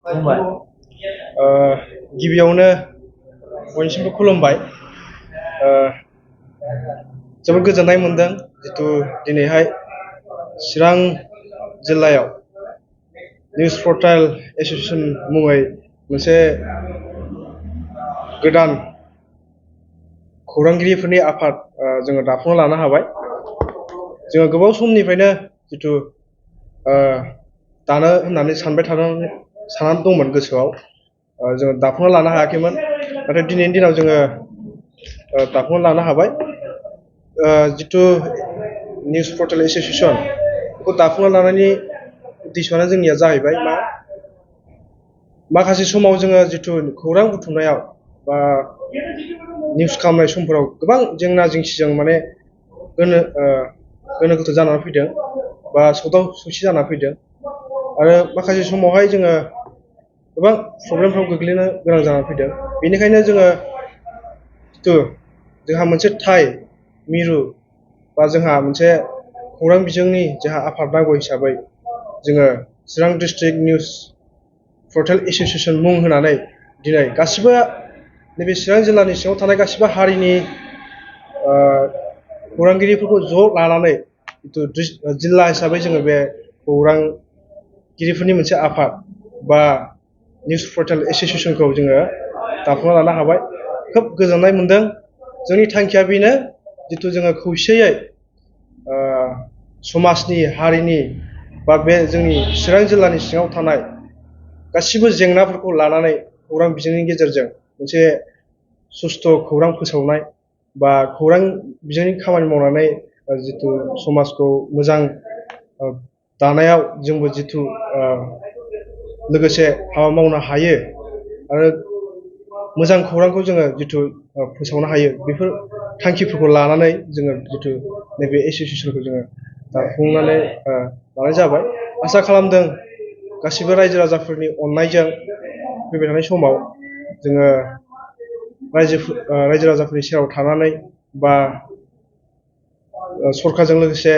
खुलुमबाय। गिबियावनो बयनिसिमबो खुलुमबाय। जोबोद गोजोननाय मोनदों जितु दिनैहाय चिरां जिल्लायाव निउज पर्टेल एस'सिएशन मुङै मोनसे गोदान खौरांगिरिफोरनि आफाद जोङो दाफुंना लानो हाबाय। जोङो गोबाव समनिफ्रायनो जितु दानो होननानै साननानै दंमोन गोसोआव, जोङो दाफुंना लानो हायाखैमोन। नाथाय दिनैनि दिनाव जोङो दाफुंना लानो हाबाय। जितु निउज पर्टेल एस'सिएशन बेखौ दाफुंना लानायनि उद्देश्यआनो जोंनिया जाहैबाय माखासे समाव जोङो जितु खौरां बुथुमनायाव बा निउज खालामनाय समफोराव गोबां जेंना जेंसिजों माने गोनो गोथो जानानै फैदों बा सौदाव सौसि जानानै फैदों। आरो माखासे समावहाय जोङो गोबां प्रब्लेमफ्राव गोग्लैनो गोनां जानानै फैदों। बेनिखायनो जोङो जितु जोंहा मोनसे मिरु बा जोंहा मोनसे खौरां बिजोंनि जोंहा आफाद नांगौ हिसाबै जोङो चिरां डिस्ट्रिक्ट निउज पर्टेल एस'सिएशन मुं होनानै दिनै गासिबो नैबे चिरां जिल्लानि सिङाव थानाय गासिबो हारिनि खौरांगिरिफोरखौ ज' लानानै जितु जिल्ला हिसाबै जोङो बे खौरांगिरिफोरनि मोनसे आफाद बा निउज पर्टेल एस'सिएशनखौ जोङो दाफुंना लानो हाबाय। खोब गोजोननाय मोनदों। जोंनि थांखिया बेनो जितु जोङो खौसेयै समाजनि हारिनि बा बे जोंनि चिरां जिल्लानि सिङाव थानाय गासिबो जेंनाफोरखौ लानानै खौरां बिजोंनि गेजेरजों मोनसे सुस्थ' खौरां फोसावनाय बा खौरां बिजोंनि खामानि मावनानै जितु समाजखौ मोजां दानायाव जोंबो जितु लोगोसे हाबा मावनो हायो आरो मोजां खौरांखौ जोङो जितु फोसावनो हायो, बेफोर थांखिफोरखौ लानानै जोङो जितु नैबे एस'सिएशनखौ जोङो दाफुंनानै लानाय जाबाय। आसा खालामदों गासिबो रायजो राजाफोरनि अननायजों फैबाय थानाय समाव जोङो रायजो राजाफोरनि सेराव थानानै बा सरकारजों लोगोसे